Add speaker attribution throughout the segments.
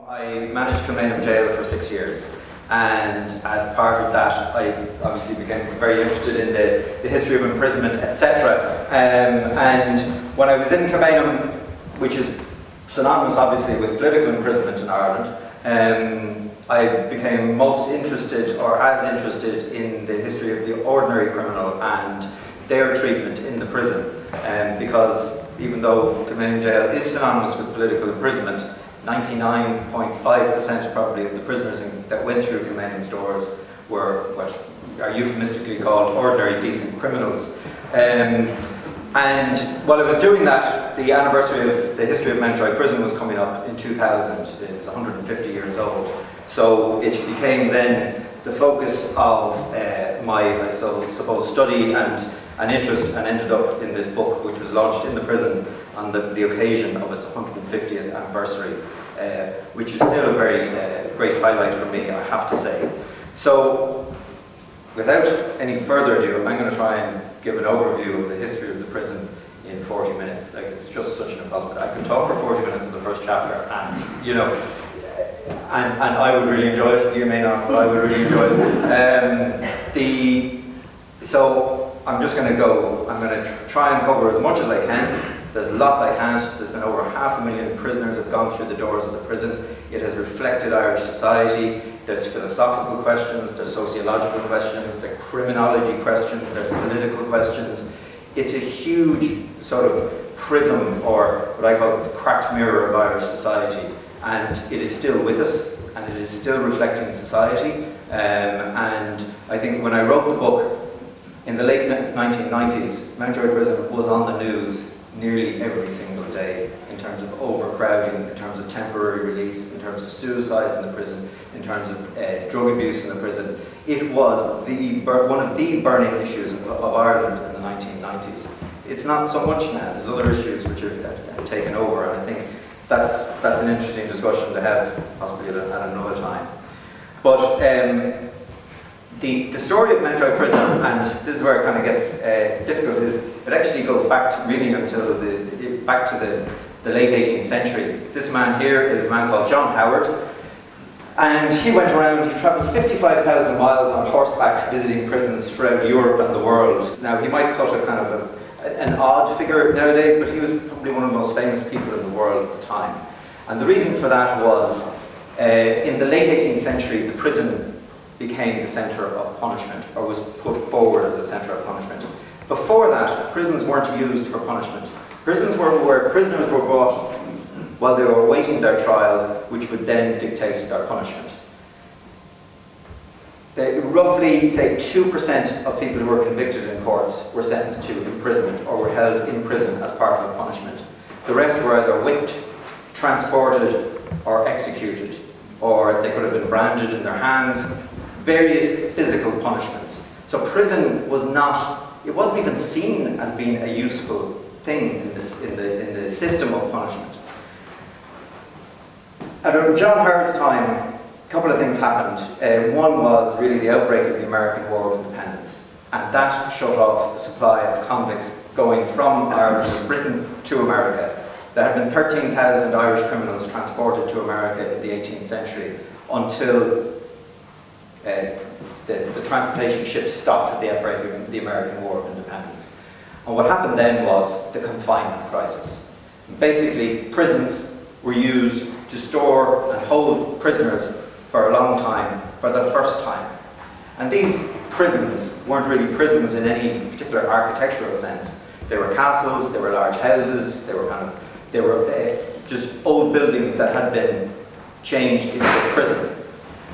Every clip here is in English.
Speaker 1: I managed Kilmainham Gaol for 6 years, and as part of that I obviously became very interested in the history of imprisonment, etc. And when I was in Kilmainham, which is synonymous obviously with political imprisonment in Ireland, I became most interested, or as interested, in the history of the ordinary criminal and their treatment in the prison, because even though Kilmainham Gaol is synonymous with political imprisonment, 99.5% probably of the prisoners that went through Kilmainham's doors were what are euphemistically called ordinary decent criminals. And while I was doing that, the anniversary of the history of Mountjoy prison was coming up in 2000. It was 150 years old. So it became then the focus of my, I suppose, study and interest, and ended up in this book, which was launched in the prison on the occasion of its 150th anniversary, which is still a very great highlight for me, I have to say. So, without any further ado, I'm going to try and give an overview of the history of the prison in 40 minutes. Like, it's just such an impossibility. I could talk for 40 minutes in the first chapter, and you know, and I would really enjoy it. You may not, but I would really enjoy it. So I'm just going to go. I'm going to try and cover as much as I can. There's lots I can't. There's been over 500,000 prisoners have gone through the doors of the prison. It has reflected Irish society. There's philosophical questions, there's sociological questions, there's criminology questions, there's political questions. It's a huge sort of prism, or what I call the cracked mirror of Irish society. And it is still with us, and it is still reflecting society. And I think when I wrote the book, in the late 1990s, Mountjoy prison was on the news nearly every single day, in terms of overcrowding, in terms of temporary release, in terms of suicides in the prison, in terms of drug abuse in the prison. It was one of the burning issues of Ireland in the 1990s. It's not so much now. There's other issues which have taken over, and I think that's an interesting discussion to have, possibly at another time. But the story of Mountjoy prison, and this is where it kind of gets difficult, is it actually goes back to really until the late 18th century. This man here is a man called John Howard, and he went around, he travelled 55,000 miles on horseback visiting prisons throughout Europe and the world. Now, he might cut a kind of an odd figure nowadays, but he was probably one of the most famous people in the world at the time. And the reason for that was, in the late 18th century, the prison became the centre of punishment, or was put forward as the centre of punishment. Before that, prisons weren't used for punishment. Prisons were where prisoners were brought while they were awaiting their trial, which would then dictate their punishment. Roughly, say, 2% of people who were convicted in courts were sentenced to imprisonment, or were held in prison as part of a punishment. The rest were either whipped, transported, or executed, or they could have been branded in their hands. Various physical punishments. So prison was not, it wasn't even seen as being a useful thing in the system of punishment. At John Howard's time, a couple of things happened. One was really the outbreak of the American War of Independence, and that shut off the supply of convicts going from Ireland and Britain to America. There had been 13,000 Irish criminals transported to America in the 18th century until the transportation ships stopped at the outbreak of the American War of Independence. And what happened then was the confinement crisis. Basically, prisons were used to store and hold prisoners for a long time, for the first time. And these prisons weren't really prisons in any particular architectural sense. They were castles, they were large houses, they were just old buildings that had been changed into a prison.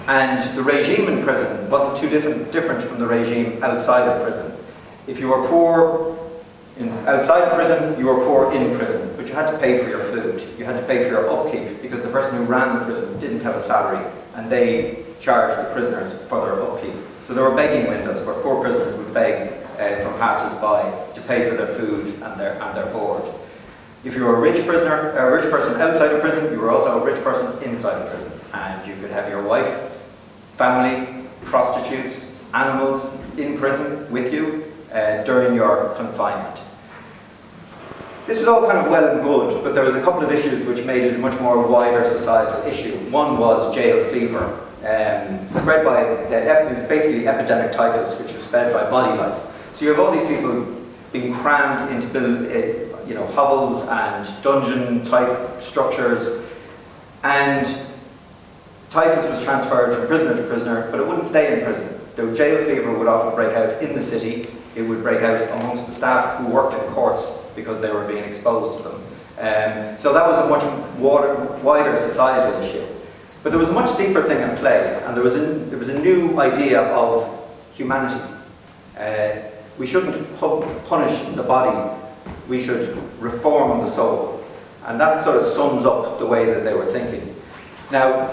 Speaker 1: And the regime in prison wasn't too different from the regime outside of prison. If you were poor outside of prison, you were poor in prison, but you had to pay for your food. You had to pay for your upkeep, because the person who ran the prison didn't have a salary, and they charged the prisoners for their upkeep. So there were begging windows where poor prisoners would beg from passers-by to pay for their food and their board. If you were a rich person outside of prison, you were also a rich person inside of prison, and you could have your wife, family, prostitutes, animals in prison with you during your confinement. This was all kind of well and good, but there was a couple of issues which made it a much more wider societal issue. One was jail fever, spread by, it was basically epidemic typhus, which was spread by body lice. So you have all these people being crammed into hovels and dungeon-type structures, and typhus was transferred from prisoner to prisoner, but it wouldn't stay in prison. The jail fever would often break out in the city. It would break out amongst the staff who worked in courts because they were being exposed to them. So that was a much wider societal issue. But there was a much deeper thing at play, and there was a new idea of humanity. We shouldn't punish the body, we should reform the soul. And that sort of sums up the way that they were thinking. Now,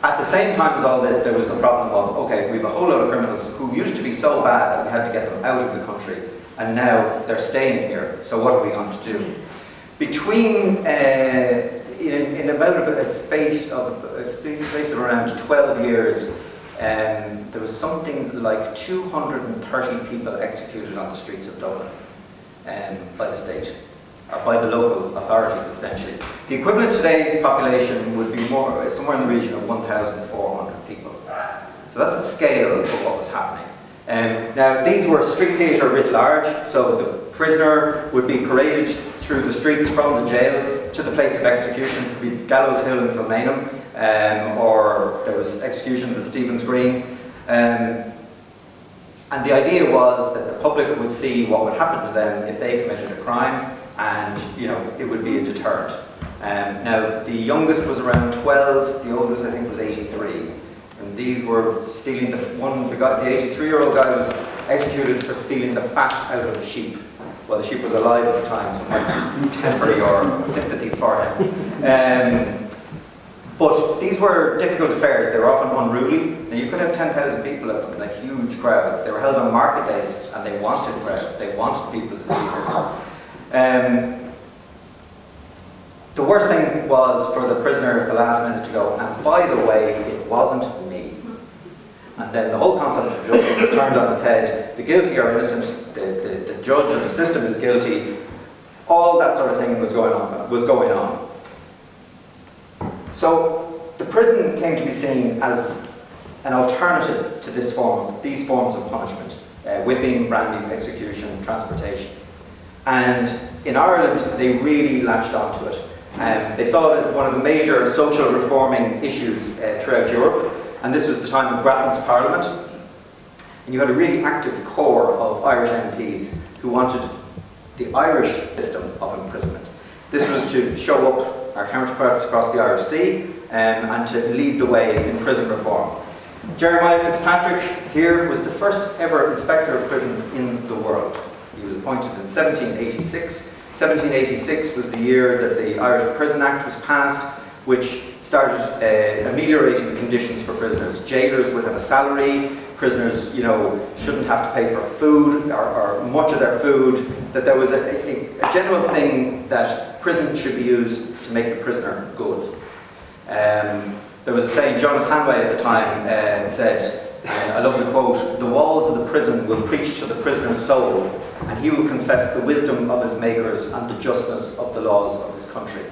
Speaker 1: at the same time as all that, there was the problem of, okay, we have a whole lot of criminals who used to be so bad that we had to get them out of the country, and now they're staying here, so what are we going to do? Between, in about a space of around 12 years, there was something like 230 people executed on the streets of Dublin by the state, or by the local authorities, essentially. The equivalent to today's population would be somewhere in the region of 1,400 people. So that's the scale of what was happening. Now, these were street theatre writ large, so the prisoner would be paraded through the streets from the jail to the place of execution. It could be Gallows Hill in Kilmainham, or there was executions at Stephen's Green. And the idea was that the public would see what would happen to them if they committed a crime, and it would be a deterrent. Now, the youngest was around 12, the oldest I think was 83. And these were stealing the 83-year-old guy was executed for stealing the fat out of the sheep. Well, the sheep was alive at the time, so it might just temporary or sympathy for him. But these were difficult affairs. They were often unruly. Now, you could have 10,000 people at them, like huge crowds. They were held on market days, and they wanted crowds. They wanted people to see this. The worst thing was for the prisoner at the last minute to go, and by the way, it wasn't me. And then the whole concept of justice was turned on its head. The guilty are innocent, the judge and the system is guilty. All that sort of thing was going on. So the prison came to be seen as an alternative to these forms of punishment. Whipping, branding, execution, transportation. And in Ireland, they really latched onto it. They saw it as one of the major social reforming issues throughout Europe, and this was the time of Grattan's Parliament. And you had a really active core of Irish MPs who wanted the Irish system of imprisonment. This was to show up our counterparts across the Irish Sea and to lead the way in prison reform. Jeremiah Fitzpatrick here was the first ever inspector of prisons in the world. He was appointed in 1786. 1786 was the year that the Irish Prison Act was passed, which started ameliorating the conditions for prisoners. Jailers would have a salary, prisoners shouldn't have to pay for food or much of their food, that there was a general thing that prison should be used to make the prisoner good. There was a saying, Jonas Hanway at the time said, I love the quote, "The walls of the prison will preach to the prisoner's soul, and he will confess the wisdom of his makers and the justness of the laws of his country."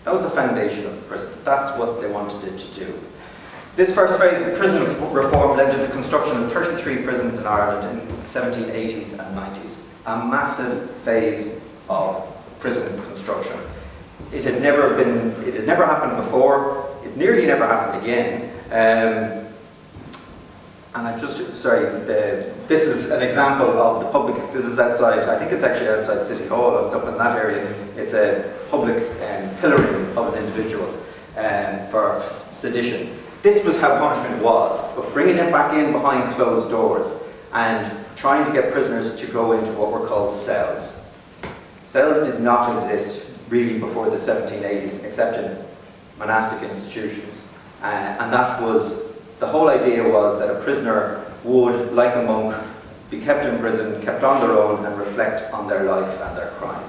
Speaker 1: That was the foundation of the prison. That's what they wanted it to do. This first phase of prison reform led to the construction of 33 prisons in Ireland in the 1780s and 90s. A massive phase of prison construction. It had never happened before. It nearly never happened again. And this is an example of the public, this is outside, I think it's actually outside City Hall, it's up in that area. It's a public pillorying of an individual for sedition. This was how punishment was, but bringing it back in behind closed doors and trying to get prisoners to go into what were called cells. Cells did not exist really before the 1780s, except in monastic institutions. And that was, the whole idea was that a prisoner would, like a monk, be kept in prison, kept on their own, and reflect on their life and their crime.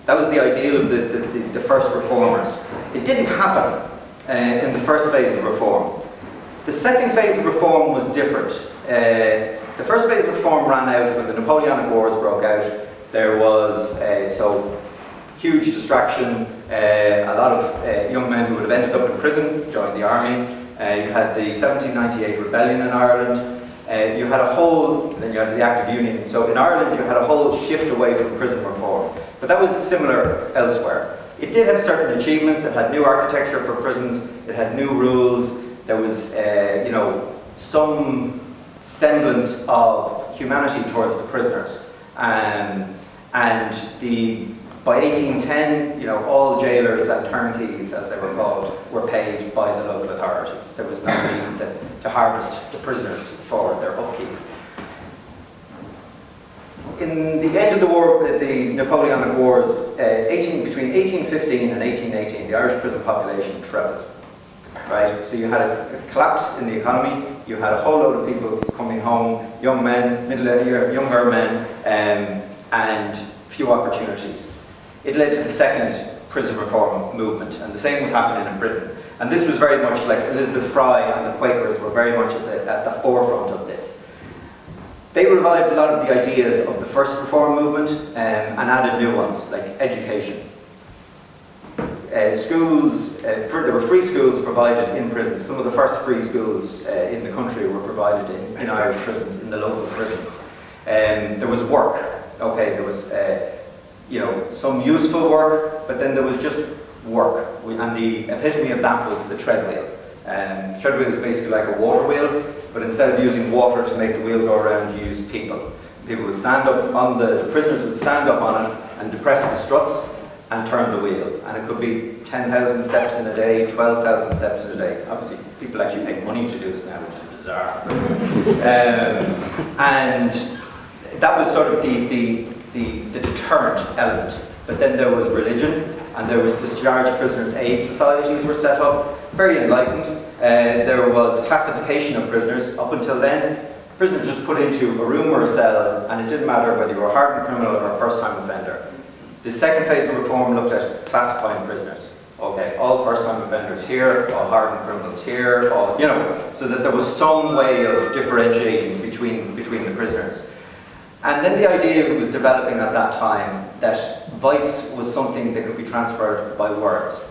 Speaker 1: That was the ideal of the first reformers. It didn't happen in the first phase of reform. The second phase of reform was different. The first phase of reform ran out when the Napoleonic Wars broke out. There was, so huge distraction. A lot of young men who would have ended up in prison joined the army. You had the 1798 rebellion in Ireland. You had a whole, then you had the Act of Union. So in Ireland you had a whole shift away from prison reform. But that was similar elsewhere. It did have certain achievements. It had new architecture for prisons. It had new rules. There was, you know, some semblance of humanity towards the prisoners. And by 1810, you know, all jailers and turnkeys, as they were called, were paid by the local authorities. There was no need to harvest the prisoners for their upkeep. In the end of the war, the Napoleonic Wars, between 1815 and 1818, the Irish prison population trebled. Right? So you had a collapse in the economy, you had a whole load of people coming home, young men, younger men, and few opportunities. It led to the second prison reform movement, and the same was happening in Britain. And this was very much like Elizabeth Fry and the Quakers were very much at the forefront of this. They revived a lot of the ideas of the first reform movement and added new ones, like education. Schools, there were free schools provided in prisons. Some of the first free schools in the country were provided in Irish prisons, in the local prisons. There was work. Okay, there was you know, some useful work, but then there was just work. And the epitome of that was the treadwheel. The treadwheel is basically like a water wheel, but instead of using water to make the wheel go around, you use people. People would stand up on the prisoners would stand up on it and depress the struts and turn the wheel. And it could be 10,000 steps in a day, 12,000 steps in a day. Obviously, people actually pay money to do this now, which is bizarre. And that was sort of the deterrent element. But then there was religion, and there was discharged prisoners' aid societies were set up, very enlightened. There was classification of prisoners. Up until then, prisoners just put into a room or a cell, and it didn't matter whether you were a hardened criminal or a first-time offender. The second phase of reform looked at classifying prisoners. Okay, all first-time offenders here, all hardened criminals here, all, you know, so that there was some way of differentiating between the prisoners. And then the idea was developing at that time that vice was something that could be transferred by words.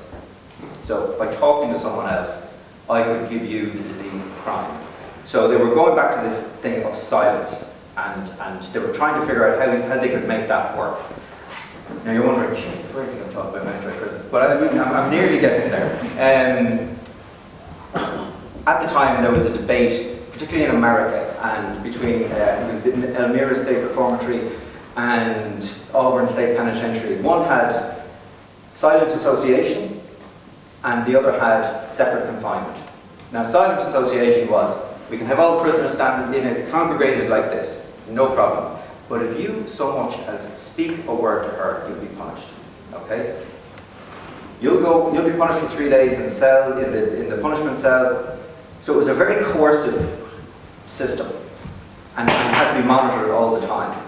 Speaker 1: So by talking to someone else, I could give you the disease of crime. So they were going back to this thing of silence, and they were trying to figure out how they could make that work. Now you're wondering, Jesus, where is he going to talk about Mountjoy prison? But I'm nearly getting there. At the time, there was a debate, particularly in America, and between it was the Elmira State Reformatory and Auburn State Penitentiary. One had silent association, and the other had separate confinement. Now, silent association was, we can have all prisoners standing in it, congregated like this, no problem. But if you so much as speak a word to her, you'll be punished. Okay? You'll be punished for 3 days in the cell, in the punishment cell. So it was a very coercive system, and it had to be monitored all the time.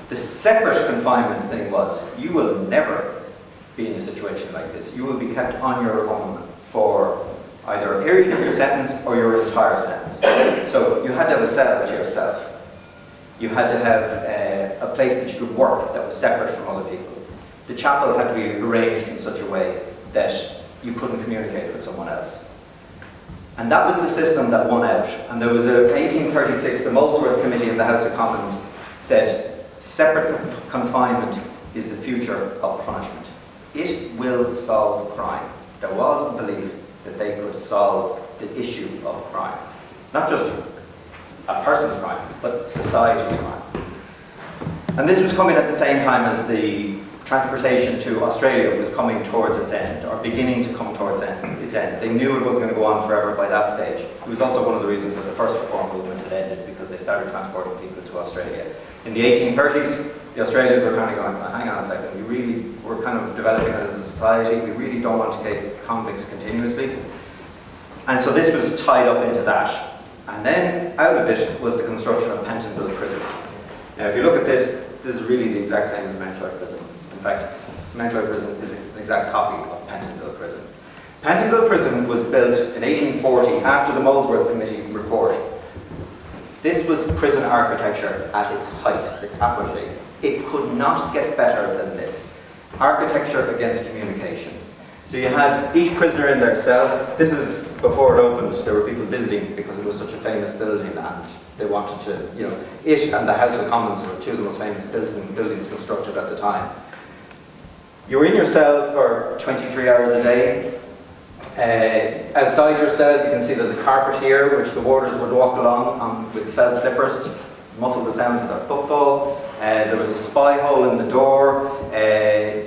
Speaker 1: The separate confinement thing was, you will never be in a situation like this. You will be kept on your own for either a period of your sentence or your entire sentence. So you had to have a cell to yourself. You had to have a place that you could work that was separate from other people. The chapel had to be arranged in such a way that you couldn't communicate with someone else. And that was the system that won out. And there was a 1836, the Molesworth Committee in the House of Commons said, separate confinement is the future of punishment. It will solve crime. There was a belief that they could solve the issue of crime. Not just a person's crime, but society's crime. And this was coming at the same time as the transportation to Australia was coming towards its end, or beginning to come towards its end. They knew it wasn't going to go on forever by that stage. It was also one of the reasons that the first reform movement had ended, because they started transporting people to Australia. In the 1830s, the Australians were kind of going, hang on a second, we're kind of developing it as a society, we really don't want to take convicts continuously. And so this was tied up into that. And then out of it was the construction of Pentonville Prison. Now if you look at this, this is really the exact same as Mountjoy Prison. In fact, Mountjoy Prison is an exact copy of Pentonville Prison. Pentonville Prison was built in 1840 after the Molesworth Committee report. This was prison architecture at its height, its apogee. It could not get better than this. Architecture against communication. So you had each prisoner in their cell. This is before it opened. There were people visiting because it was such a famous building, and they wanted to, it and the House of Commons were two of the most famous buildings constructed at the time. You were in your cell for 23 hours a day. Outside your cell, you can see there's a carpet here, which the warders would walk along with felt slippers to muffle the sounds of their footfall. There was a spy hole in the door.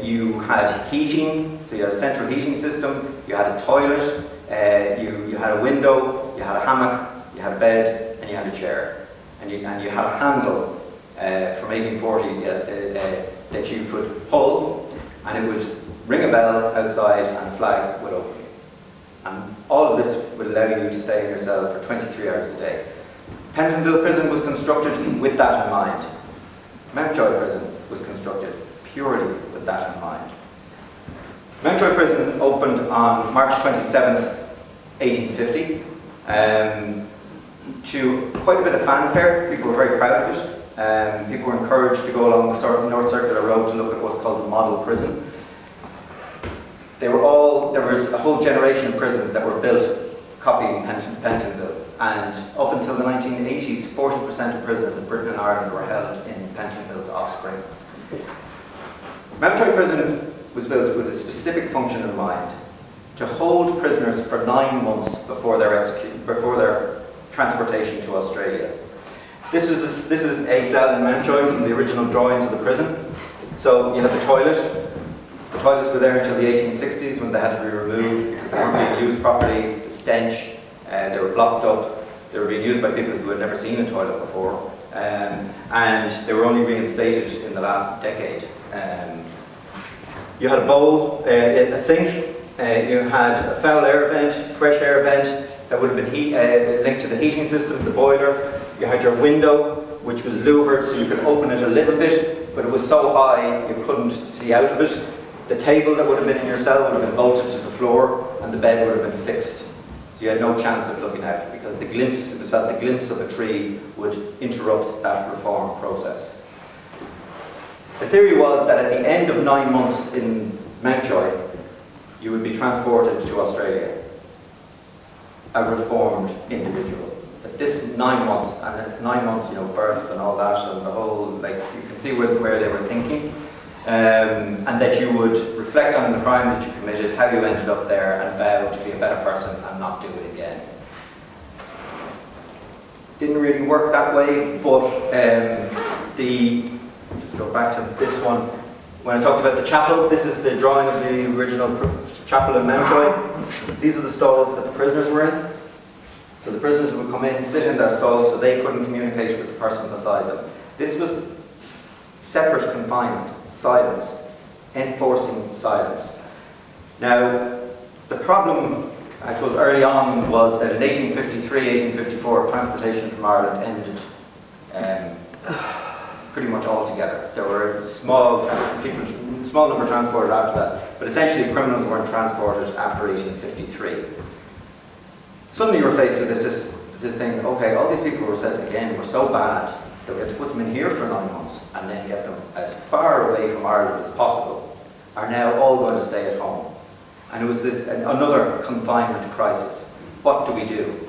Speaker 1: You had heating, so you had a central heating system. You had a toilet. You had a window. You had a hammock. You had a bed, and you had a chair. And you had a handle from 1840 that you could pull, and it would ring a bell outside, and a flag would open. And all of this would allow you to stay in your cell for 23 hours a day. Pentonville Prison was constructed with that in mind. Mountjoy Prison was constructed purely with that in mind. Mountjoy Prison opened on March 27th, 1850, to quite a bit of fanfare. People were very proud of it. People were encouraged to go along the North Circular Road to look at what's called the model prison. There was a whole generation of prisons that were built copying Pentonville, and up until the 1980s, 40% of prisoners in Britain and Ireland were held in Pentonville's offspring. Mountjoy Prison was built with a specific function in mind: to hold prisoners for 9 months before their transportation to Australia. This is a cell in Mountjoy from the original drawings of the prison. So you have the toilet. The toilets were there until the 1860s, when they had to be removed because they weren't being used properly. The stench, they were blocked up. They were being used by people who had never seen a toilet before, and they were only reinstated in the last decade. You had a bowl, a sink. You had a foul air vent, fresh air vent that would have been linked to the heating system, the boiler. You had your window, which was louvered, so you could open it a little bit, but it was so high you couldn't see out of it. The table that would have been in your cell would have been bolted to the floor, and the bed would have been fixed. So you had no chance of looking out, because it was felt the glimpse of a tree would interrupt that reform process. The theory was that at the end of 9 months in Mountjoy, you would be transported to Australia, a reformed individual. That this 9 months, and at 9 months, birth and all that, and the whole, you can see where they were thinking. And that you would reflect on the crime that you committed, how you ended up there, and vow to be a better person and not do it again. Didn't really work that way, but just go back to this one. When I talked about the chapel, this is the drawing of the original chapel in Mountjoy. These are the stalls that the prisoners were in. So the prisoners would come in, sit in their stalls, so they couldn't communicate with the person beside them. This was separate confinement. Silence, enforcing silence. Now, the problem, I suppose, early on was that in 1853, 1854, transportation from Ireland ended pretty much altogether. There were a small number transported after that, but essentially criminals weren't transported after 1853. Suddenly you were faced with this thing, okay, all these people were said again were so bad that we had to put them in here for 9 months and then get them as far away from Ireland as possible, are now all going to stay at home. And it was another confinement crisis. What do we do?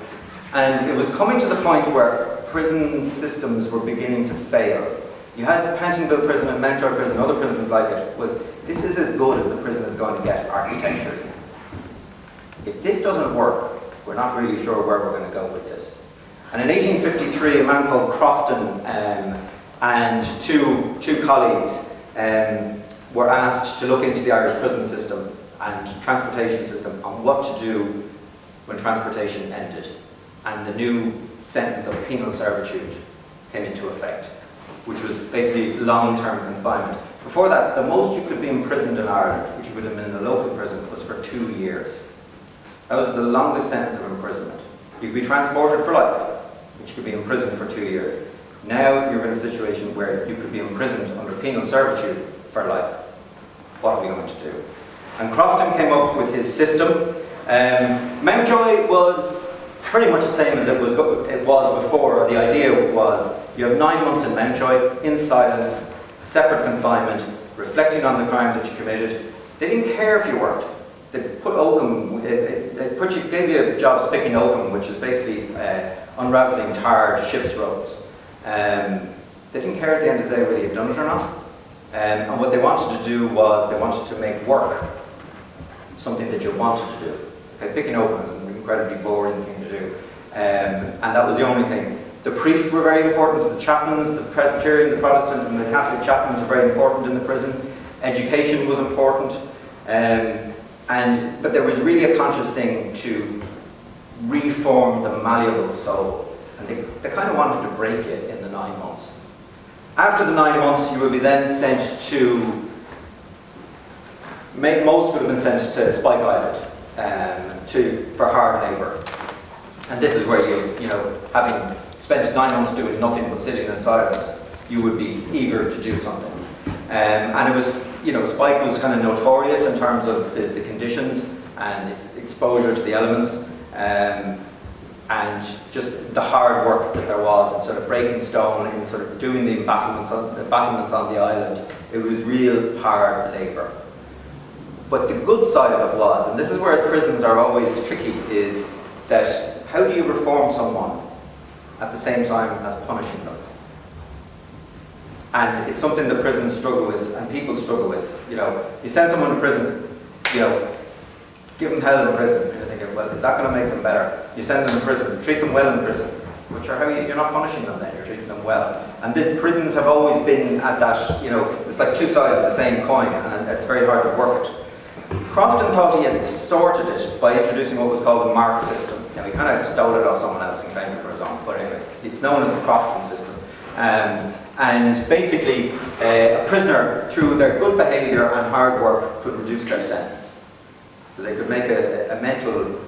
Speaker 1: And it was coming to the point where prison systems were beginning to fail. You had Pentonville Prison and Mountjoy Prison, other prisons like it, this is as good as the prison is going to get architecturally. If this doesn't work, we're not really sure where we're going to go with this. And in 1853, a man called Crofton and two colleagues were asked to look into the Irish prison system and transportation system on what to do when transportation ended. And the new sentence of penal servitude came into effect, which was basically long-term confinement. Before that, the most you could be imprisoned in Ireland, which would have been in a local prison, was for 2 years. That was the longest sentence of imprisonment. You could be transported for life, which could be imprisoned for 2 years. Now you're in a situation where you could be imprisoned under penal servitude for life. What are we going to do? And Crofton came up with his system. Mountjoy was pretty much the same as it was before. The idea was you have 9 months in Mountjoy, in silence, separate confinement, reflecting on the crime that you committed. They didn't care if you worked. They put oakum, gave you jobs picking oakum, which is basically unraveling tarred ship's ropes. They didn't care at the end of the day whether you'd done it or not. And what they wanted to do was they wanted to make work something that you wanted to do. Okay, picking oakum is an incredibly boring thing to do. And that was the only thing. The priests were very important, so the chaplains, the Presbyterian, the Protestant and the Catholic chaplains were very important in the prison. Education was important. But there was really a conscious thing to reform the malleable soul. And they kind of wanted to break it in the 9 months. After the 9 months, you would be then sent to, most would have been sent to Spike Island for hard labour. And this is where you know, having spent 9 months doing nothing but sitting in silence, you would be eager to do something. And it was, you know, Spike was kind of notorious in terms of the conditions and its exposure to the elements, and just the hard work that there was in sort of breaking stone and sort of doing the battlements on the island. It was real hard labour. But the good side of it was, and this is where prisons are always tricky, is that how do you reform someone at the same time as punishing them? And it's something that prisons struggle with and people struggle with. You know, you send someone to prison, you know, give them hell in prison, and you're thinking, well, is that going to make them better? You send them to prison, treat them well in prison, which are how you're not punishing them then, you're treating them well. And the prisons have always been at that, you know, it's like two sides of the same coin, and it's very hard to work it. Crofton thought he had sorted it by introducing what was called the mark system. Now, he kind of stole it off someone else and claimed it for his own, but anyway, it's known as the Crofton system. And basically, a prisoner, through their good behaviour and hard work, could reduce their sentence. So they could make a mental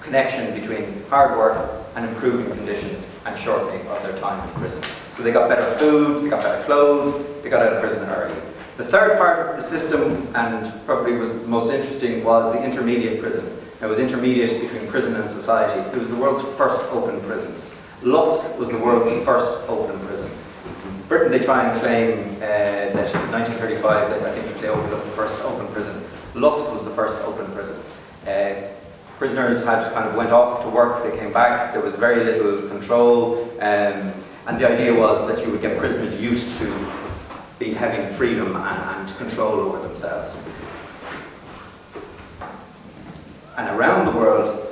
Speaker 1: connection between hard work and improving conditions and shortening of their time in prison. So they got better food, they got better clothes, they got out of prison early. The third part of the system, and probably was the most interesting, was the intermediate prison. It was intermediate between prison and society. It was the world's first open prisons. Lusk was the world's first open prison. In Britain, they try and claim that in 1935, that I think they opened up the first open prison. Lusk was the first open prison. Prisoners had kind of went off to work, they came back, there was very little control, and the idea was that you would get prisoners used to having freedom and control over themselves. And around the world,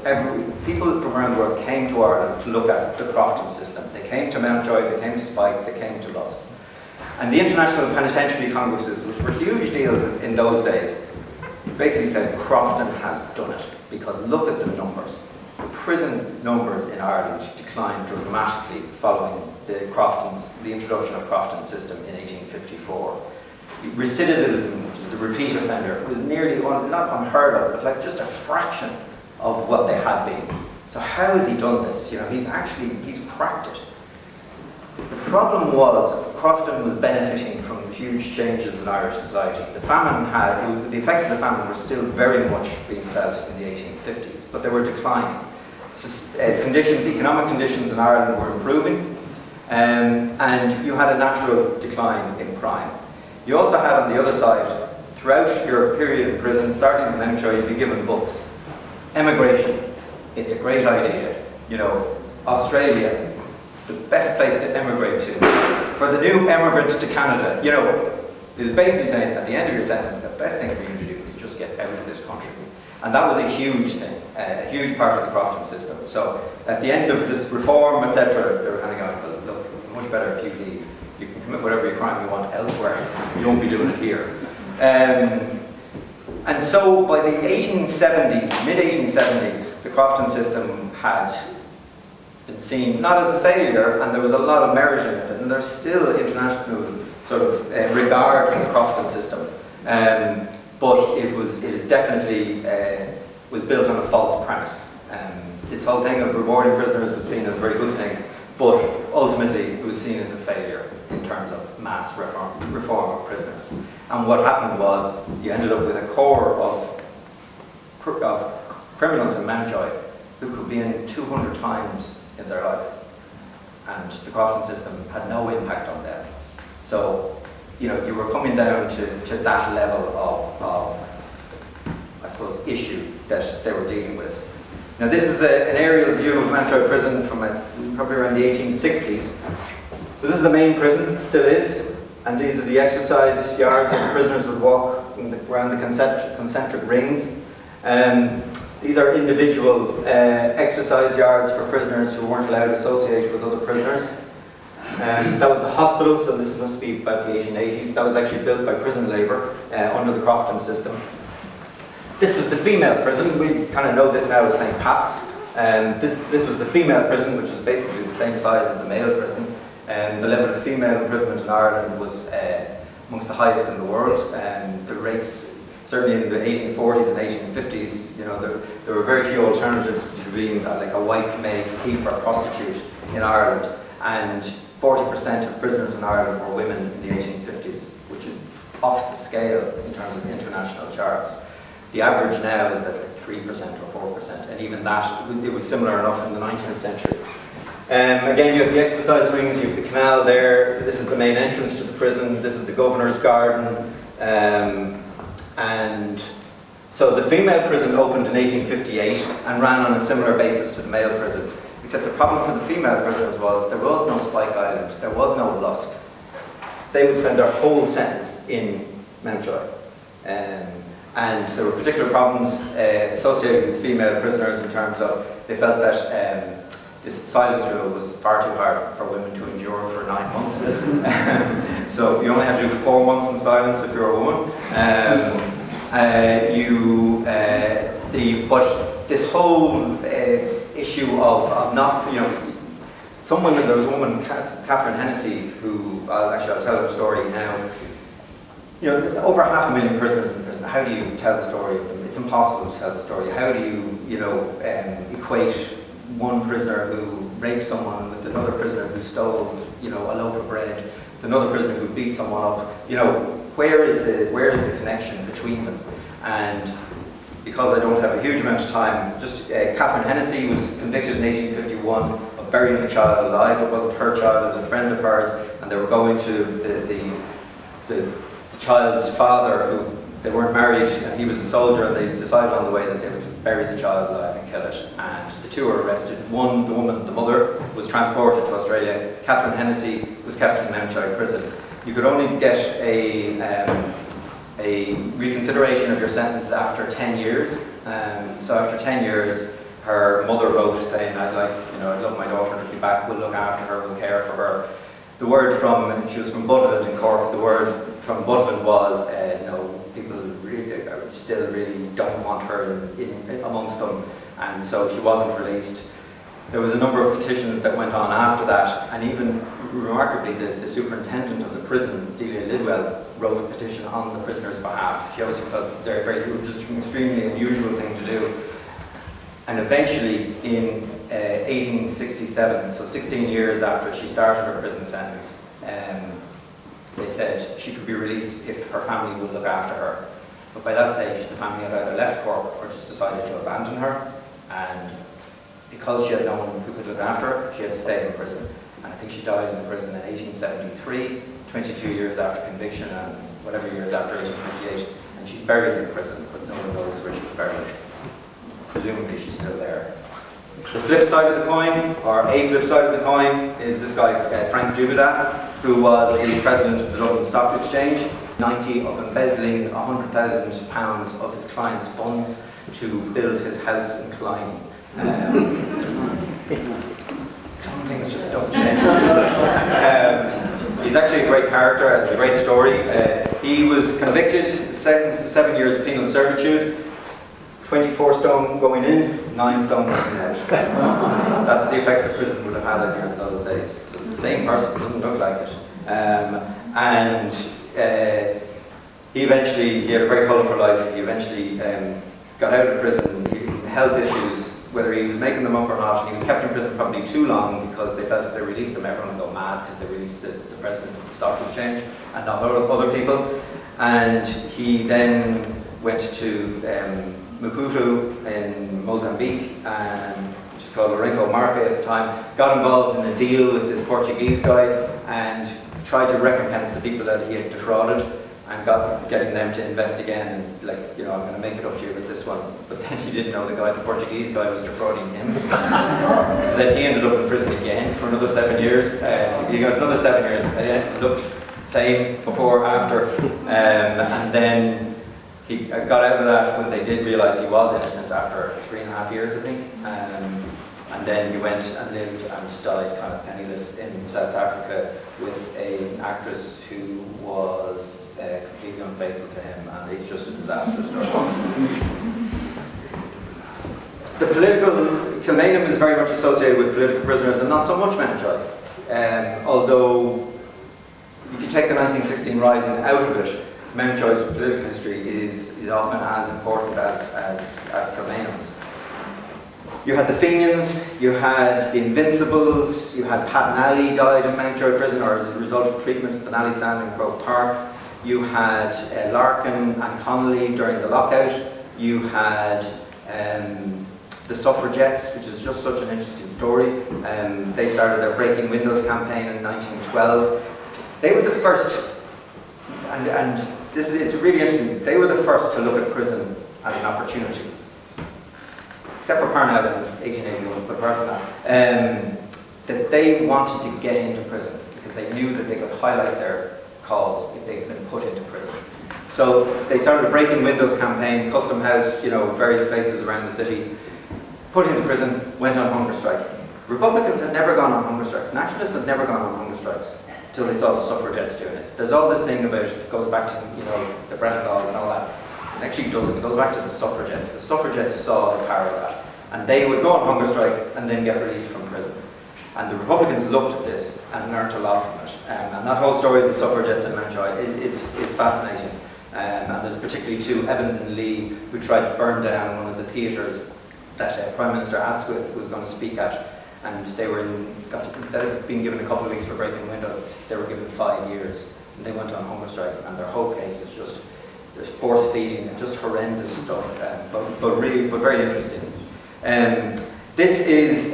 Speaker 1: people from around the world came to Ireland to look at the Crofton system. They came to Mountjoy, they came to Spike, they came to Lusk. And the International Penitentiary Congresses, which were huge deals in those days, basically said Crofton has done it, because look at the numbers. The prison numbers in Ireland declined dramatically following the introduction of Crofton's system in 1854. Recidivism, which is the repeat offender, was nearly not unheard of, but like just a fraction of what they had been. So how has he done this? You know, he's cracked it. The problem was Crofton was benefiting from huge changes in Irish society. The effects of the famine were still very much being felt in the 1850s, but they were declining. Economic conditions in Ireland were improving, and you had a natural decline in crime. You also had on the other side, throughout your period in prison, starting in Mountjoy, you'd be given books. Emigration, it's a great idea. You know, Australia, the best place to emigrate to. For the new emigrant to Canada, you know, it was basically saying at the end of your sentence, the best thing for you to do is just get out of this country. And that was a huge thing, a huge part of the Crofton system. So at the end of this reform, etc., they were kind of going, look, it's much better if you leave. You can commit whatever crime you want elsewhere. You won't be doing it here. And so by the 1870s, mid-1870s, the Crofton system had been seen not as a failure, and there was a lot of merit in it, and there's still international sort of regard for the Crofton system. But it is definitely was built on a false premise. This whole thing of rewarding prisoners was seen as a very good thing, but ultimately it was seen as a failure in terms of mass reform of prisoners. And what happened was you ended up with a core of criminals in Mountjoy who could be in 200 times in their life, and the Crofton system had no impact on them. So you know, you were coming down to that level of I suppose, issue that they were dealing with. Now this is an aerial view of Mountjoy prison from probably around the 1860s. So this is the main prison, it still is, and these are the exercise yards where the prisoners would walk around the concentric rings. These are individual exercise yards for prisoners who weren't allowed to associate with other prisoners. That was the hospital, so this must be about the 1880s. That was actually built by prison labour under the Crofton system. This was the female prison. We kind of know this now as St. Pat's. This was the female prison, which is basically the same size as the male prison. The level of female imprisonment in Ireland was amongst the highest in the world. The rates, certainly in the 1840s and 1850s, you know, there were very few alternatives between like a wife, maid, thief, or prostitute in Ireland. And 40% of prisoners in Ireland were women in the 1850s, which is off the scale in terms of international charts. The average now is about like 3% or 4%, and even that, it was similar enough in the 19th century. Again, you have the exercise rings, you have the canal there, this is the main entrance to the prison, this is the governor's garden, and so the female prison opened in 1858 and ran on a similar basis to the male prison, except the problem for the female prisoners was there was no Spike Island, there was no Lusk. They would spend their whole sentence in Mountjoy. And there were particular problems associated with female prisoners in terms of they felt that this silence rule was far too hard for women to endure for 9 months. So you only had to do 4 months in silence if you're a woman. But this whole issue of not, you know, some women, there was a woman, Catherine Hennessy, who, I'll tell her story now. You know, there's over 500,000 prisoners in prison. How do you tell the story of them? It's impossible to tell the story. How do you, equate one prisoner who raped someone with another prisoner who stole, you know, a loaf of bread, with another prisoner who beat someone up? You know, where is the connection between them? And because I don't have a huge amount of time, just Catherine Hennessy was convicted in 1851 of burying a child alive. It wasn't her child, it was a friend of hers, and they were going to the child's father, who they weren't married, and he was a soldier, and they decided on the way that they would bury the child alive and kill it. And the two were arrested. One, the woman, the mother, was transported to Australia. Catherine Hennessy was kept in Mountjoy prison. You could only get a reconsideration of your sentence after 10 years. So after 10 years, her mother wrote saying, I'd love my daughter to be back, we'll look after her, we'll care for her. The word she was from Buttevant in Cork, the word from Buttevant was, no, people still really don't want her in amongst them, and so she wasn't released. There was a number of petitions that went on after that, and even remarkably, the superintendent of the prison, Delia Lidwell, wrote a petition on the prisoner's behalf. She obviously felt it was just an extremely unusual thing to do. And eventually, in 1867, so 16 years after she started her prison sentence, they said she could be released if her family would look after her. But by that stage, the family had either left Cork or just decided to abandon her. And because she had no one who could look after her, she had to stay in prison. And I think she died in prison in 1873, 22 years after conviction and whatever years after 1858. And she's buried in prison, but no one knows where she's buried. Presumably she's still there. The flip side of the coin, or a flip side of the coin, is this guy, Frank Jubidat, who was the president of the Dublin Stock Exchange, 90 of embezzling £100,000 of his client's funds to build his house in Kilmainham. Some things just don't change. He's actually a great character, it's a great story. He was convicted, sentenced to 7 years of penal servitude, 24 stone going in, 9 stone coming out. That's the effect the prison would have had on you in those days. So it's the same person, doesn't look like it. He had a very colourful life. He eventually got out of prison. He had health issues, whether he was making them up or not. And he was kept in prison probably too long because they felt if they released him, everyone would go mad because they released the president of the stock exchange and not other people. And he then went to Maputo in Mozambique, which is called Lourenço Marque at the time, got involved in a deal with this Portuguese guy, and tried to recompense the people that he had defrauded, and getting them to invest again, and like, I'm going to make it up to you with this one. But then he didn't know the Portuguese guy was defrauding him. So then he ended up in prison again for another 7 years. So he got another 7 years. Looked same before, after, and then he got out of that when they did realise he was innocent after 3.5 years, I think. And then he went and lived and died kind of penniless in South Africa with an actress who was completely unfaithful to him, and it's just a disaster story. The Kilmainham is very much associated with political prisoners and not so much Mountjoy. Although, if you take the 1916 Rising out of it, Mountjoy's political history is often as important as Kilmainham's. You had the Fenians, you had the Invincibles, you had Pat Nally died in Mountjoy prison, or as a result of treatment at the Nally stand in Croke Park. You had Larkin and Connolly during the lockout. You had the suffragettes, which is just such an interesting story. They started their Breaking Windows campaign in 1912. They were the first, and it's really interesting, they were the first to look at prison as an opportunity. Except for Parnell in 1881, but apart from that, that they wanted to get into prison because they knew that they could highlight their cause if they'd been put into prison. So they started a Breaking Windows campaign, Custom House, various places around the city, put into prison, went on hunger strike. Republicans had never gone on hunger strikes. Nationalists had never gone on hunger strikes until they saw the suffragettes doing it. There's all this thing about, it goes back to, the Brennan laws and all that. It actually doesn't. It goes back to the suffragettes. The suffragettes saw the power of that. And they would go on hunger strike and then get released from prison. And the Republicans looked at this and learned a lot from it. And that whole story of the suffragettes in Mountjoy is fascinating. And there's particularly two, Evans and Lee, who tried to burn down one of the theatres that Prime Minister Asquith was going to speak at. And they were instead of being given a couple of weeks for breaking windows, they were given 5 years. And they went on hunger strike. And their whole case is just, there's force feeding and just horrendous stuff, but very interesting. This is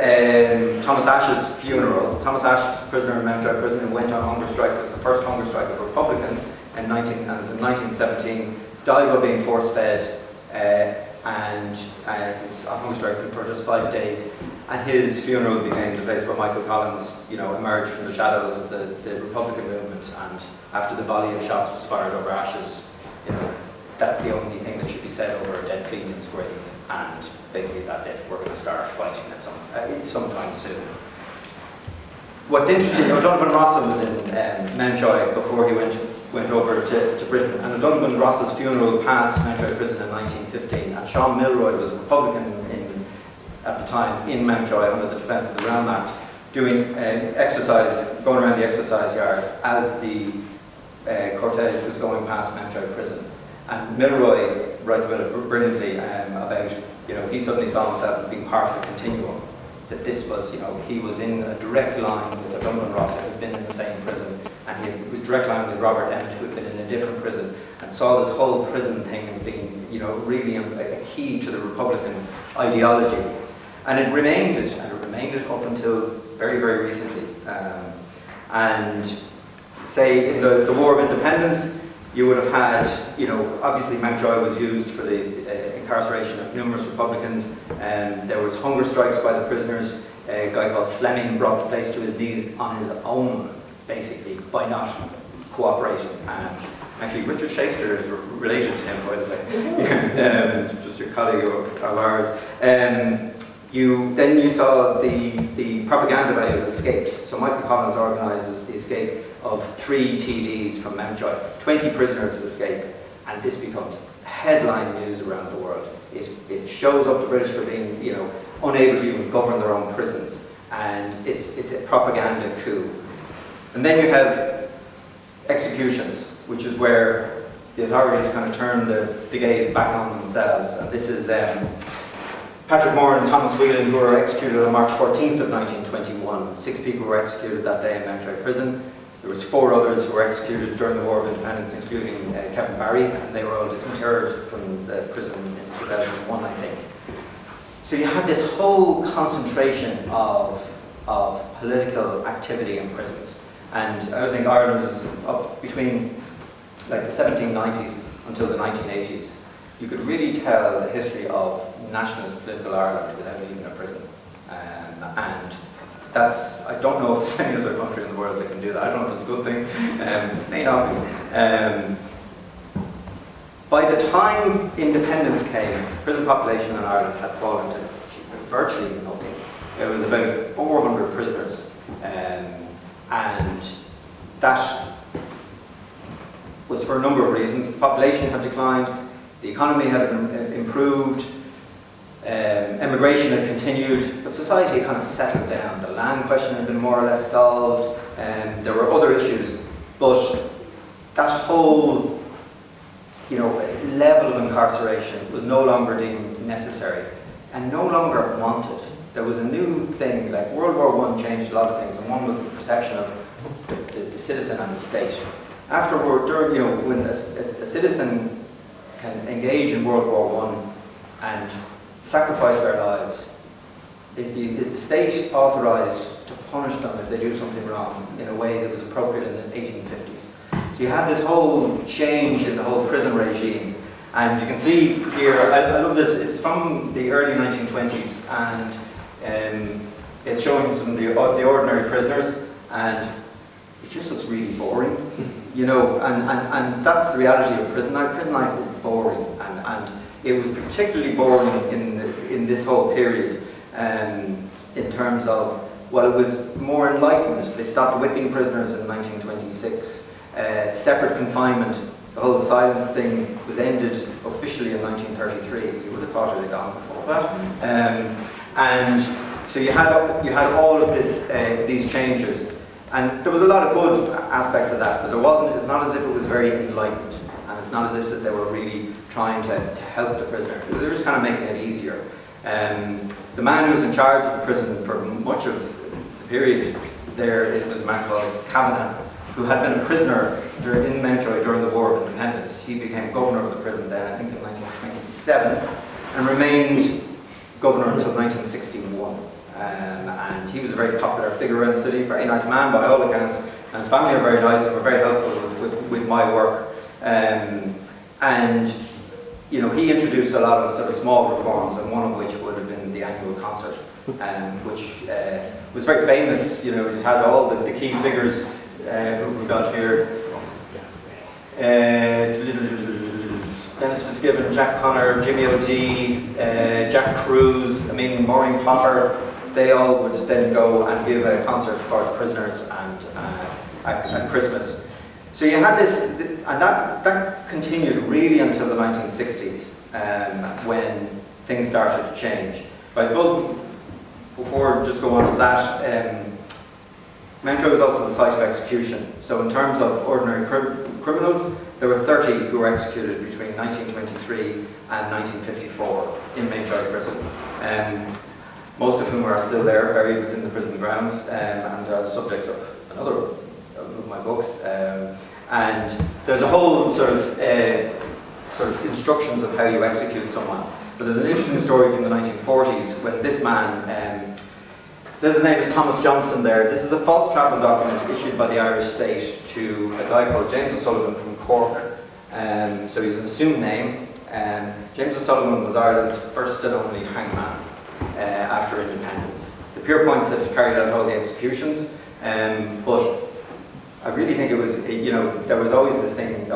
Speaker 1: Thomas Ashe's funeral. Thomas Ashe, prisoner in Mountjoy prison, who went on hunger strike. It was the first hunger strike of Republicans in 1917. Died while being force-fed, and was on hunger strike for just 5 days. And his funeral became the place where Michael Collins, emerged from the shadows of the Republican movement. And after the volley of shots was fired over Ashe's, that's the only thing that should be said over a dead Fenian's grave. And basically that's it. We're going to start fighting it sometime soon. What's interesting, O'Donovan Rossa was in Mountjoy before he went over to Britain, and O'Donovan Rossa's funeral passed Mountjoy prison in 1915, and Sean Milroy was a Republican at the time in Mountjoy under the Defence of the Realm Act, doing exercise, going around the exercise yard as the cortege was going past Mountjoy prison. And Milroy writes about it brilliantly, about, he suddenly saw himself as being part of the continuum. That this was, he was in a direct line with O'Donovan Rossa, who had been in the same prison, and he had a direct line with Robert Emmett, who had been in a different prison, and saw this whole prison thing as being, really a key to the Republican ideology. And it remained it up until very, very recently. And say in the War of Independence, you would have had, obviously Mountjoy was used for the incarceration of numerous Republicans, and there was hunger strikes by the prisoners. A guy called Fleming brought the place to his knees on his own, basically, by not cooperating. And actually, Richard Shakespeare is related to him, by the way, just a colleague of ours. Then you saw the propaganda value of escapes. So Michael Collins organises the escape of 3 TDs from Mountjoy. 20 prisoners escape, and this becomes headline news around the world. It shows up the British for being, unable to even govern their own prisons, and it's a propaganda coup. And then you have executions, which is where the authorities kind of turn the gaze back on themselves. And this is Patrick Moore and Thomas Whelan, who were executed on March 14th of 1921. 6 people were executed that day in Mountjoy prison. There was 4 others who were executed during the War of Independence, including Kevin Barry, and they were all disinterred from the prison in 2001, I think. So you had this whole concentration of political activity in prisons. And I think Ireland is up between like the 1790s until the 1980s. You could really tell the history of nationalist political Ireland without leaving a prison. And that's, I don't know if there's any other country in the world that can do that. I don't know if it's a good thing. May not be. By the time independence came, prison population in Ireland had fallen to virtually nothing. There was about 400 prisoners, and that was for a number of reasons. The population had declined, the economy had improved, emigration had continued, but society had kind of settled down. The land question had been more or less solved, and there were other issues, but that whole level of incarceration was no longer deemed necessary and no longer wanted. There was a new thing, like World War I changed a lot of things, and one was the perception of the citizen and the state. Afterward, when a citizen can engage in World War I and sacrifice their lives, is the state authorised to punish them if they do something wrong in a way that was appropriate in the 1850s? So you had this whole change in the whole prison regime. And you can see here, I love this, it's from the early 1920s, and it's showing some of the ordinary prisoners, and it just looks really boring, and that's the reality of prison life. Prison life is boring, and it was particularly boring in this whole period, in terms of, well, it was more enlightenment. They stopped whipping prisoners in 1926, separate confinement. The whole silence thing was ended officially in 1933. You would have thought it had gone before that. And so you had all of these changes, and there was a lot of good aspects of that, but there wasn't. It's not as if it was very enlightened, and it's not as if they were really trying to help the prisoner. They were just kind of making it easier. The man who was in charge of the prison for much of the period there, it was a man called Kavanagh, who had been a prisoner in Mountjoy during the War of Independence. He became governor of the prison then, I think in 1927, and remained governor until 1961. And he was a very popular figure in the city, very nice man by all accounts, and his family are very nice and were very helpful with my work. And he introduced a lot of sort of small reforms, and one of which would have been the annual concert, which was very famous. It had all the key figures. Who we got here? Dennis Fitzgibbon, Jack Connor, Jimmy O'Dea, Jack Cruz, Maureen Potter. They all would then go and give a concert for the prisoners at Christmas. So you had this, and that continued really until the 1960s, when things started to change. But I suppose before just go on to that. Mountjoy was also the site of execution. So in terms of ordinary criminals, there were 30 who were executed between 1923 and 1954 in Mountjoy prison. Most of whom are still there, buried within the prison grounds, and are the subject of another of my books. And there's a whole sort of instructions of how you execute someone. But there's an interesting story from the 1940s when this man, says his name is Thomas Johnston there. This is a false travel document issued by the Irish state to a guy called James O'Sullivan from Cork. So he's an assumed name. James O'Sullivan was Ireland's first and only hangman after independence. The Pierpoints had carried out all the executions, but I really think it was, there was always this thing,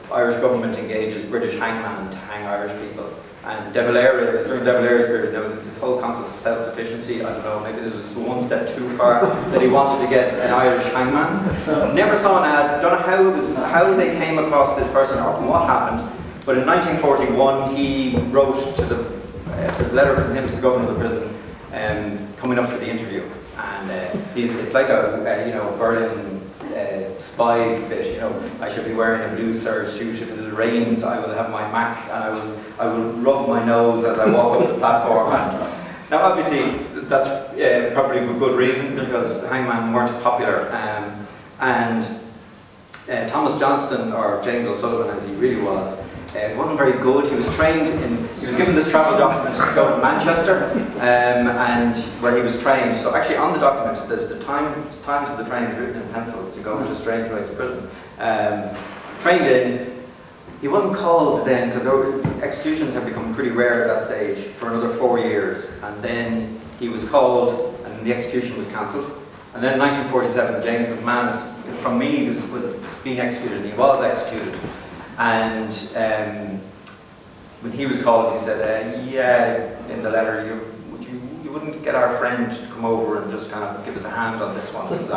Speaker 1: Irish government engages British hangman to hang Irish people. And De Valera, during De Valera's period, there was this whole concept of self-sufficiency. I don't know, maybe this was one step too far, that he wanted to get an Irish hangman. Never saw an ad, don't know how they came across this person or what happened, but in 1941 he wrote to there's a letter from him to the governor of the prison coming up for the interview. And it's like a Berlin spy bit, I should be wearing a blue serge suit. If it rains, I will have my Mac, and I will rub my nose as I walk up the platform. And now, obviously, that's probably a good reason, because the hangman weren't popular. And Thomas Johnston, or James O'Sullivan as he really was, He wasn't very good. He was given this travel document to go to Manchester, and where he was trained. So actually on the document, there's the times of the train written in pencil to go into Strangeways prison. Trained in. He wasn't called then, because executions had become pretty rare at that stage, for another 4 years. And then he was called, and the execution was cancelled. And then in 1947, James McManus, from Meath, was being executed, and he was executed. And when he was called, he said, yeah, in the letter, you wouldn't get our friend to come over and just kind of give us a hand on this one. It's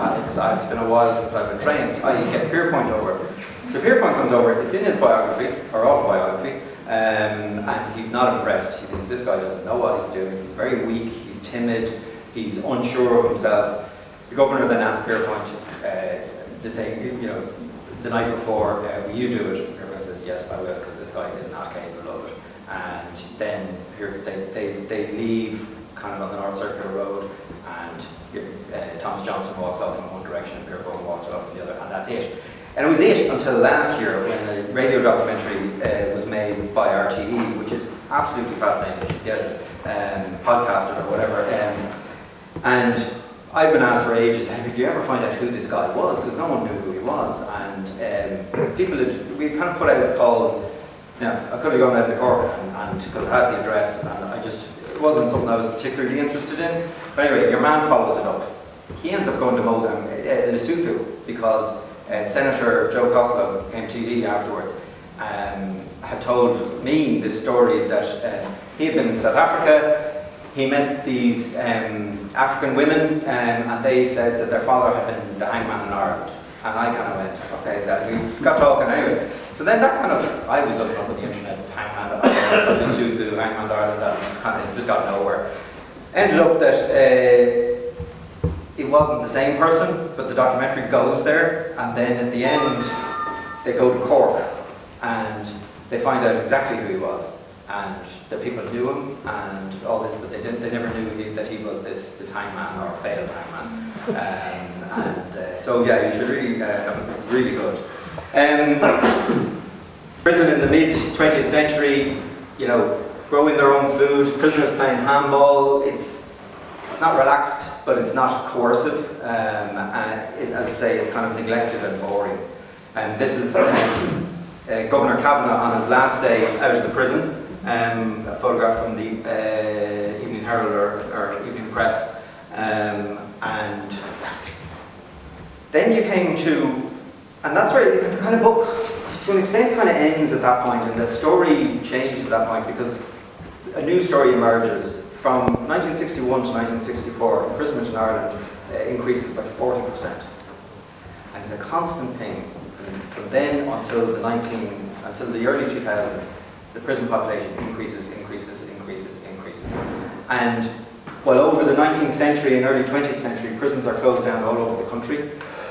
Speaker 1: been a while since I've been trained. You get Pierpoint over. So Pierpoint comes over, it's in his biography, or autobiography, and he's not impressed. He thinks this guy doesn't know what he's doing. He's very weak, he's timid, he's unsure of himself. The governor then asked Pierpoint the night before, will you do it? Pierpoint says, yes, I will, because this guy is not capable of it. And then they leave kind of on the North Circular Road, and Thomas Johnson walks off in one direction, and Pierpoint walks off in the other, and that's it. And it was it until last year when a radio documentary was made by RTE, which is absolutely fascinating. You should get it, podcasted or whatever. And I've been asked for ages, did you ever find out who this guy was? Because no one knew who he was. And we kind of put out calls. Now, I could have gone out to Cork and because I had the address, and it wasn't something I was particularly interested in. But anyway, your man follows it up. He ends up going to Lesotho because Senator Joe Costello came to TV afterwards and had told me this story that he had been in South Africa. He met these African women and they said that their father had been the hangman in Ireland. And I kind of went, okay, we got talking anyway. So then I was looking up on the internet, hangman Lesotho, hangman Ireland, and kind of just got nowhere. Ended up that it wasn't the same person, but the documentary goes there, and then at the end, they go to Cork, and they find out exactly who he was, and the people knew him, and all this, but they never knew that he was this hangman, or failed hangman. So yeah, you should really, it's really good. Prison in the mid-20th century, growing their own food, prisoners playing handball, it's not relaxed, but it's not coercive. As I say, it's kind of neglected and boring. And this is Governor Kavanagh on his last day out of the prison, a photograph from the Evening Herald or Evening Press. And then you came to, and that's where the kind of book, to an extent, kind of ends at that point, and the story changes at that point because a new story emerges. From 1961 to 1964, imprisonment in Ireland increases by 40%. And it's a constant thing. And from then until the early 2000s, the prison population increases. And while over the 19th century and early 20th century, prisons are closed down all over the country.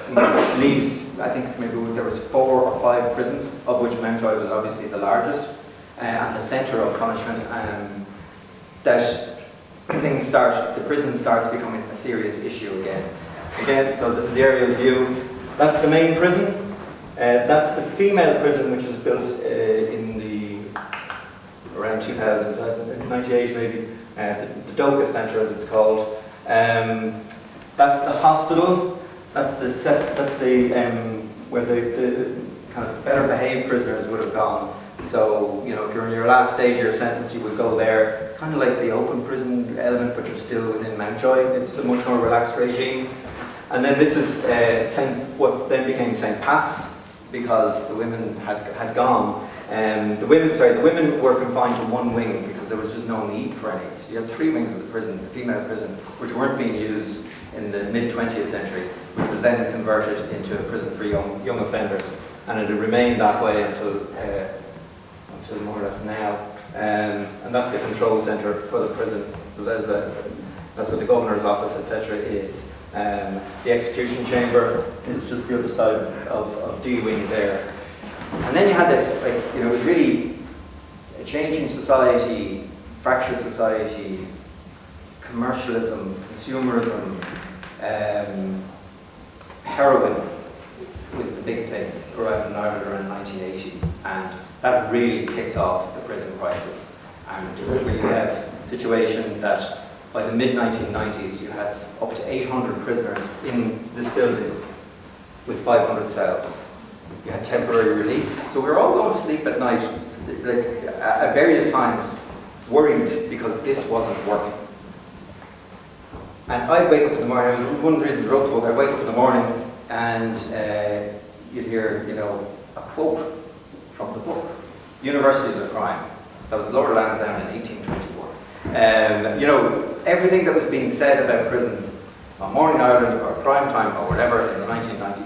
Speaker 1: It leaves, I think maybe there was 4 or 5 prisons, of which Mountjoy was obviously the largest, and the centre of punishment, that the prison starts becoming a serious issue again. So this is the aerial view. That's the main prison. That's the female prison, which was built around 2000, 98 maybe. The Doka Centre, as it's called. That's the hospital. That's where the kind of better behaved prisoners would have gone. So, if you're in your last stage of your sentence, you would go there. It's kind of like the open prison element, but you're still within Mountjoy. It's a much more relaxed regime. And then this is what then became St. Pat's, because the women had gone. The women were confined to one wing because there was just no need for any. So you had 3 wings of the prison, the female prison, which weren't being used in the mid-20th century, which was then converted into a prison for young offenders. And it had remained that way until more or less now. And that's the control centre for the prison. So that's what the governor's office, etc. is. The execution chamber is just the other side of D wing there. And then you had this, it was really a changing society, fractured society, commercialism, consumerism, heroin. was the big thing, arrived in Ireland around 1980, and that really kicks off the prison crisis. And we have a situation that by the mid-1990s you had up to 800 prisoners in this building with 500 cells. You had temporary release, so we were all going to sleep at night, like, at various times, worried because this wasn't working. And I'd wake up in the morning, it was one of the reasons I wrote the book, I'd wake up in the morning and you'd hear, you know, a quote from the book. Universities are crime. That was Lord Lansdowne in 1821. You know, everything that was being said about prisons on Morning Ireland or Prime Time or whatever in the 1990s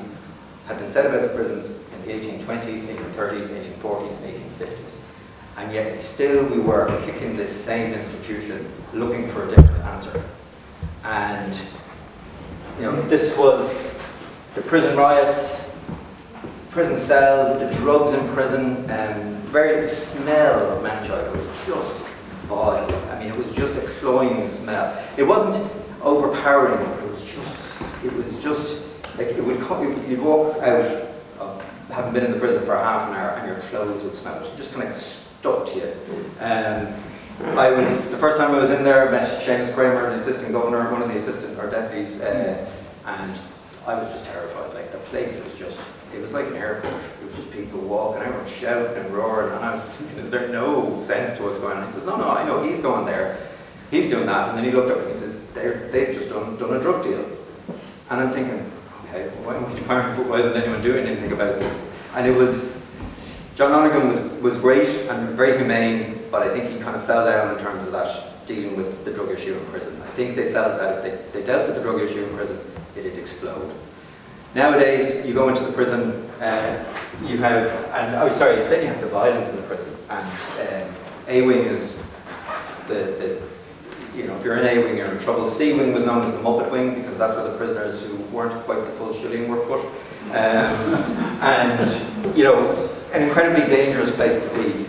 Speaker 1: had been said about the prisons in the 1820s, 1830s, 1840s, and 1850s. And yet still we were kicking this same institution looking for a different answer. And, you know, this was the prison riots, prison cells, the drugs in prison, the smell of Mountjoy was just vile. I mean, it was just a cloying smell. It wasn't overpowering, it was just like you'd walk out of having been in the prison for half an hour and your clothes would smell. It just kind of stuck to you. The first time I was in there, I met Seamus Kramer, the assistant governor, one of the assistant or deputies, and I was just terrified. Like, the place it was like an airport. It was just people walking, everyone shouting and roaring, and I was thinking, is there no sense to what's going on? He says, no, I know, he's going there, he's doing that, and then he looked up and he says, they've just done a drug deal. And I'm thinking, okay, why isn't anyone doing anything about this? And it was, John Monaghan was great and very humane, but I think he kind of fell down in terms of that, dealing with the drug issue in prison. I think they felt that if they dealt with the drug issue in prison, it'd explode. Nowadays, you go into the prison, then you have the violence in the prison, and A-wing is if you're in A-wing, you're in trouble. C-wing was known as the Muppet wing, because that's where the prisoners who weren't quite the full shilling were put. And, you know, an incredibly dangerous place to be.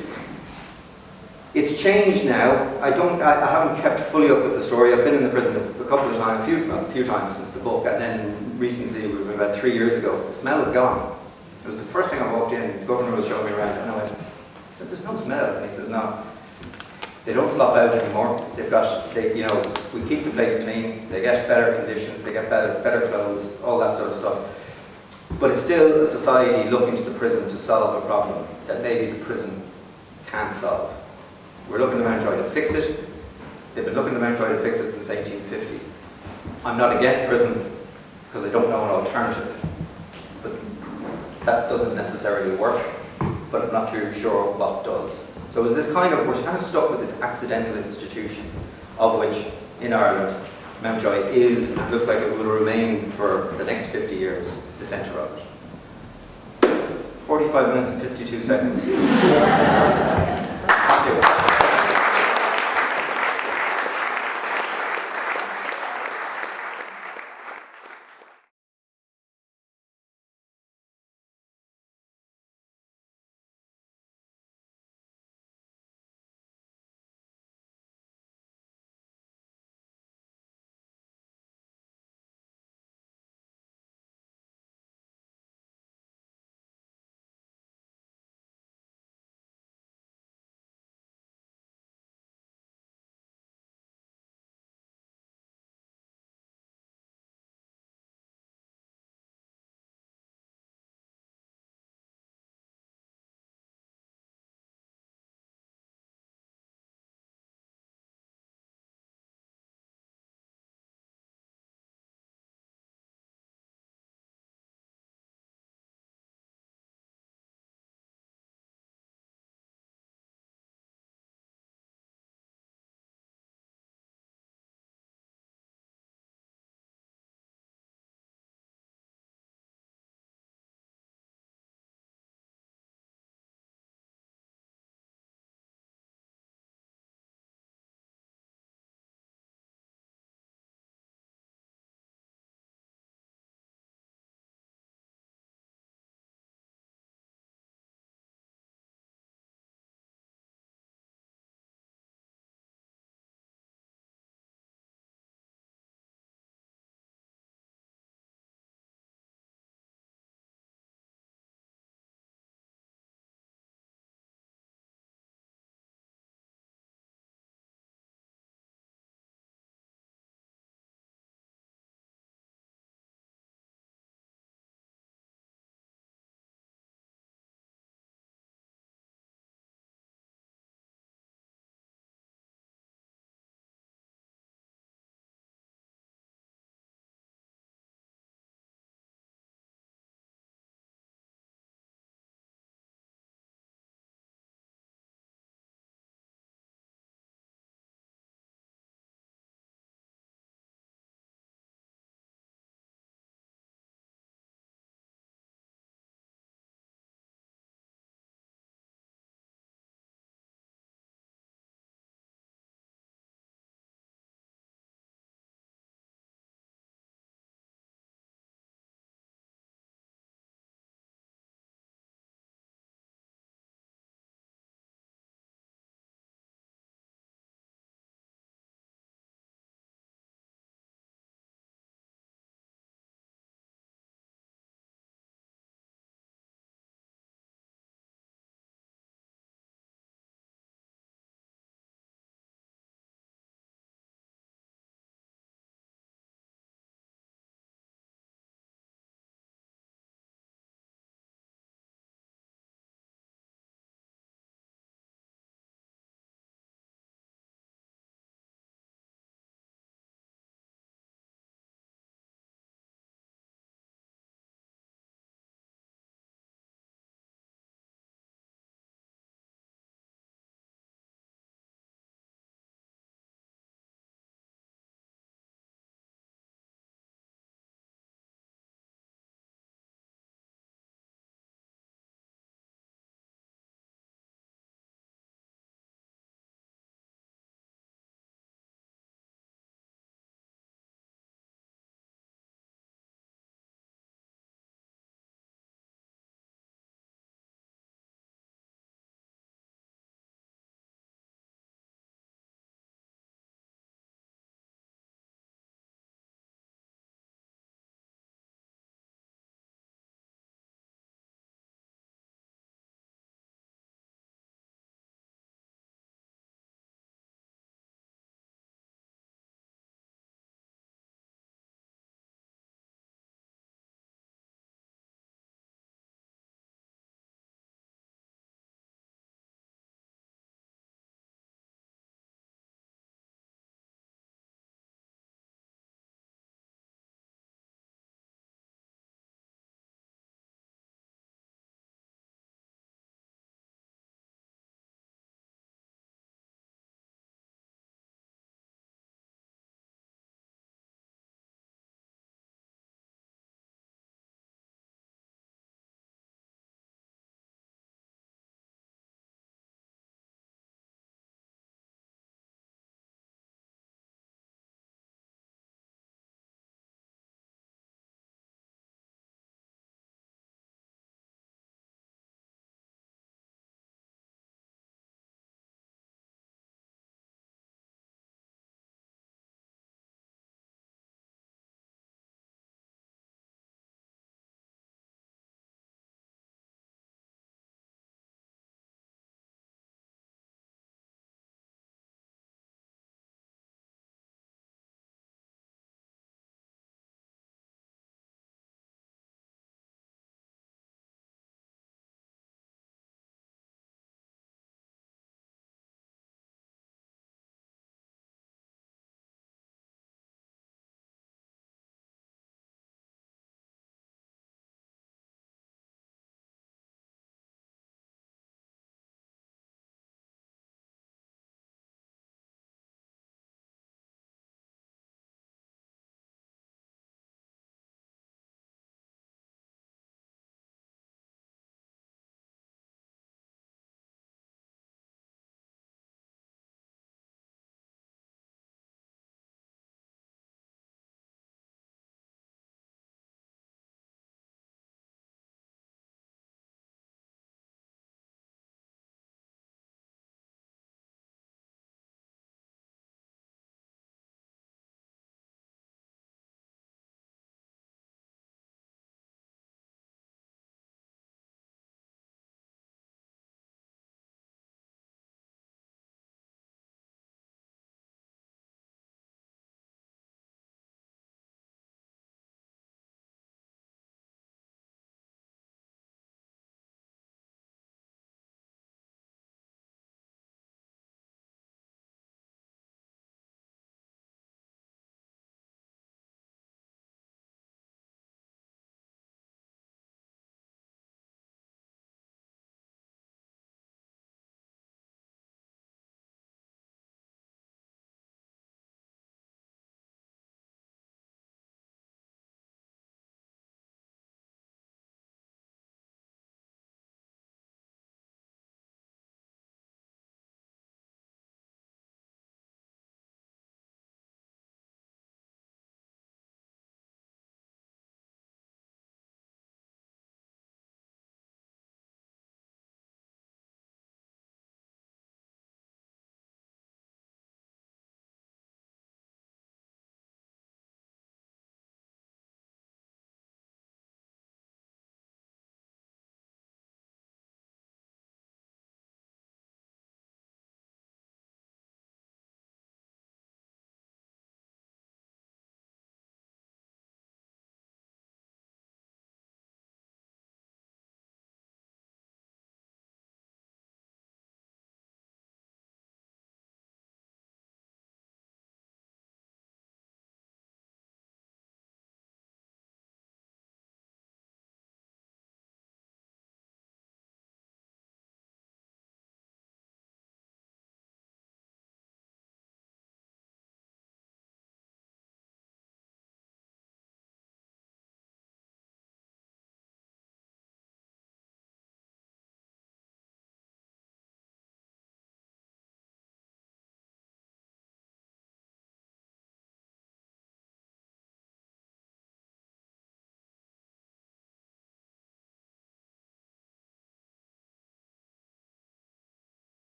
Speaker 1: It's changed now. I haven't kept fully up with the story. I've been in the prison a couple of times, a few times since the book, and then recently, about 3 years ago, the smell is gone. It was the first thing I walked in, the governor was showing me around, and I went, he said, there's no smell. And he says, no, they don't slop out anymore. We keep the place clean, they get better conditions, they get better clothes, all that sort of stuff. But it's still a society looking to the prison to solve a problem that maybe the prison can't solve. We're looking to Mountjoy to fix it. They've been looking to Mountjoy to fix it since 1850. I'm not against prisons because I don't know an alternative. But that doesn't necessarily work, but I'm not too sure what does. So it's this kind of, we're kind of stuck with this accidental institution, of which in Ireland, Mountjoy is, and it looks like it will remain for the next 50 years, the centre of it. 45 minutes and 52 seconds.